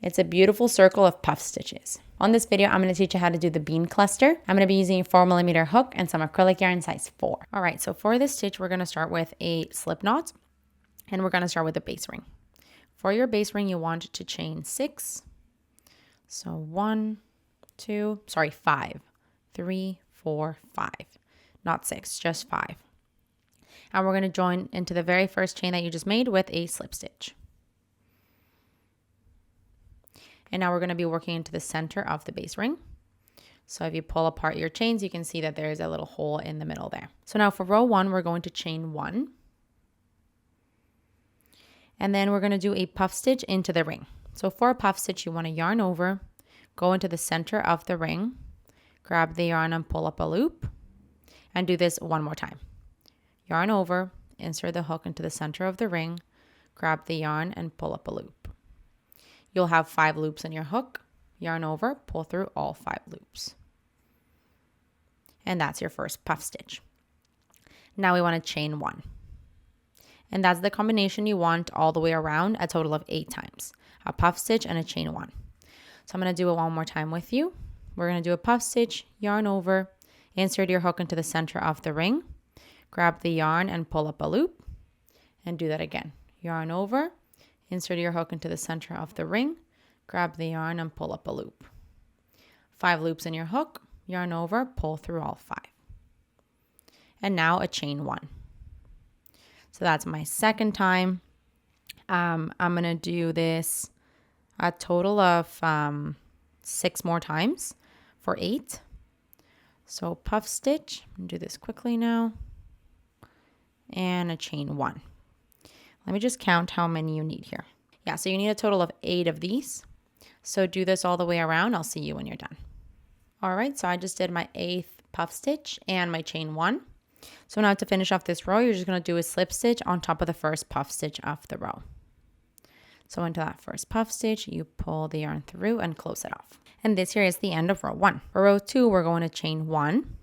It's a beautiful circle of puff stitches. On this video, I'm going to teach you how to do the bean cluster. I'm going to be using a 4mm hook and some acrylic yarn size 4. All right, so for this stitch, we're going to start with a slip knot, and we're going to start with a base ring. For your base ring, you want to chain 6. So 5, 3, 4, 5. Not 6, just 5. And we're going to join into the very first chain that you just made with a slip stitch. And now we're going to be working into the center of the base ring. So if you pull apart your chains, you can see that there is a little hole in the middle there. So now for row 1, we're going to chain 1. And then we're going to do a puff stitch into the ring. So for a puff stitch, you want to yarn over, go into the center of the ring, grab the yarn and pull up a loop, and do this one more time. Yarn over, insert the hook into the center of the ring, grab the yarn and pull up a loop. You'll have 5 loops in your hook, yarn over, pull through all 5 loops. And that's your first puff stitch. Now we want to chain 1. And that's the combination you want all the way around, a total of 8 times. A puff stitch and a chain 1. So I'm going to do it one more time with you. We're going to do a puff stitch, yarn over, insert your hook into the center of the ring, grab the yarn and pull up a loop, and do that again. Yarn over, insert your hook into the center of the ring, grab the yarn and pull up a loop. 5 loops in your hook, yarn over, pull through all 5. And now a chain 1. So that's my second time. I'm going to do this a total of 6 more times for 8. So puff stitch, I'll do this quickly now, and a chain 1. Let me just count how many you need here. Yeah, so you need a total of 8 of these. So do this all the way around. I'll see you when you're done. All right, so I just did my 8th puff stitch and my chain 1. So now to finish off this row, you're just going to do a slip stitch on top of the first puff stitch of the row. So into that first puff stitch, you pull the yarn through and close it off. And this here is the end of row 1. For row 2, we're going to chain 1.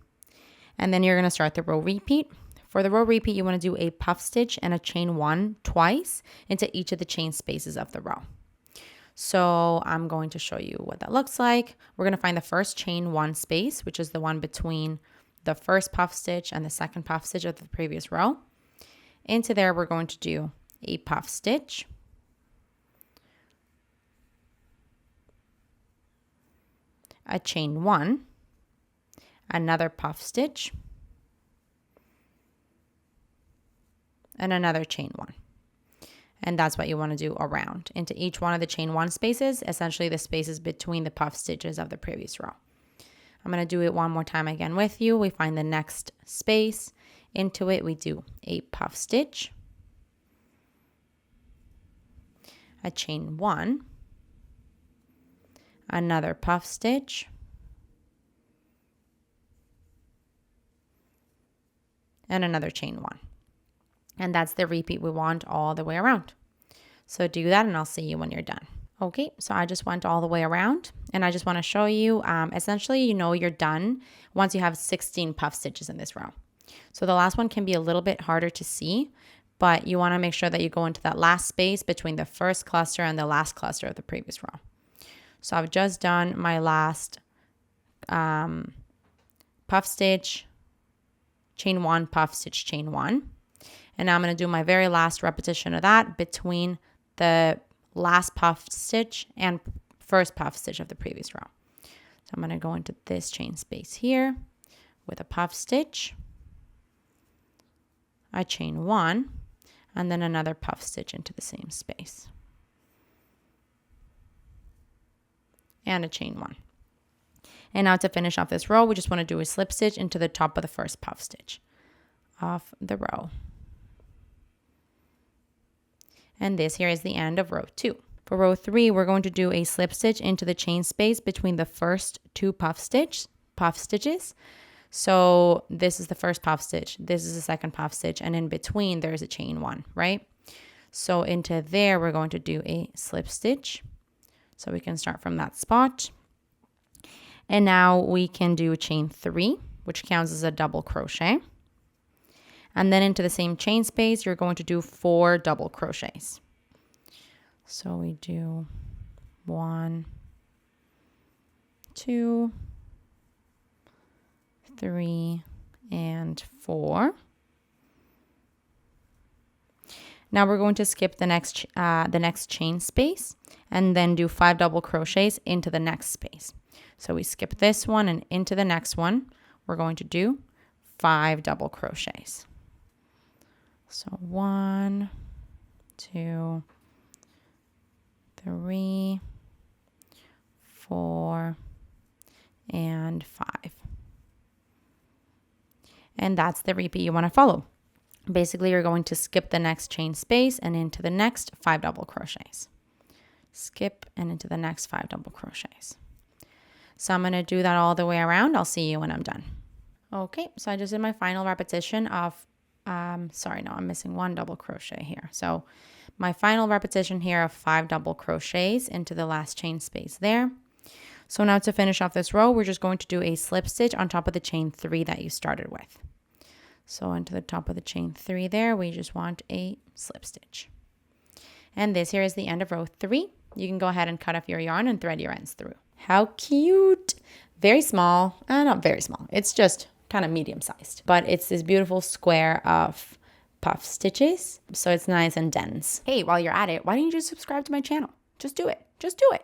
And then you're going to start the row repeat. For the row repeat, you want to do a puff stitch and a chain 1 twice into each of the chain spaces of the row. So I'm going to show you what that looks like. We're going to find the first chain 1 space, which is the one between the first puff stitch and the second puff stitch of the previous row. Into there, we're going to do a puff stitch, a chain 1, another puff stitch, and another chain 1. And that's what you want to do around into each one of the chain 1 spaces, essentially the spaces between the puff stitches of the previous row. I'm going to do it one more time again with you. We find the next space. Into it, we do a puff stitch, a chain 1, another puff stitch, and another chain 1. And that's the repeat we want all the way around. So do that and I'll see you when you're done. Okay, so I just went all the way around and I just want to show you, essentially, you know you're done once you have 16 puff stitches in this row. So the last one can be a little bit harder to see, but you want to make sure that you go into that last space between the first cluster and the last cluster of the previous row. So I've just done my last puff stitch, chain 1, puff stitch, chain 1. And now I'm going to do my very last repetition of that between the last puff stitch and first puff stitch of the previous row. So I'm going to go into this chain space here with a puff stitch, a chain 1, and then another puff stitch into the same space, and a chain 1. And now to finish off this row, we just want to do a slip stitch into the top of the first puff stitch of the row. And this here is the end of row 2. For row 3, we're going to do a slip stitch into the chain space between the first 2 puff stitches. So this is the first puff stitch, this is the second puff stitch, and in between there's a chain 1, right? So into there, we're going to do a slip stitch. So we can start from that spot. And now we can do chain 3, which counts as a double crochet. And then into the same chain space, you're going to do 4 double crochets. So we do 1, 2, 3, and 4. Now we're going to skip the next chain space and then do 5 double crochets into the next space. So we skip this one, and into the next one, we're going to do 5 double crochets. So 1, 2, 3, 4, and 5. And that's the repeat you want to follow. Basically, you're going to skip the next chain space and into the next 5 double crochets. Skip and into the next 5 double crochets. So I'm going to do that all the way around. I'll see you when I'm done. Okay, so I just did my final repetition of, I'm missing 1 double crochet here. So my final repetition here of 5 double crochets into the last chain space there. So now to finish off this row, we're just going to do a slip stitch on top of the chain 3 that you started with. So into the top of the chain 3 there, we just want a slip stitch. And this here is the end of row 3. You can go ahead and cut off your yarn and thread your ends through. How cute! Very small, not very small. It's just kind of medium sized, but it's this beautiful square of puff stitches. So it's nice and dense. Hey, while you're at it, why don't you just subscribe to my channel? Just do it. Just do it.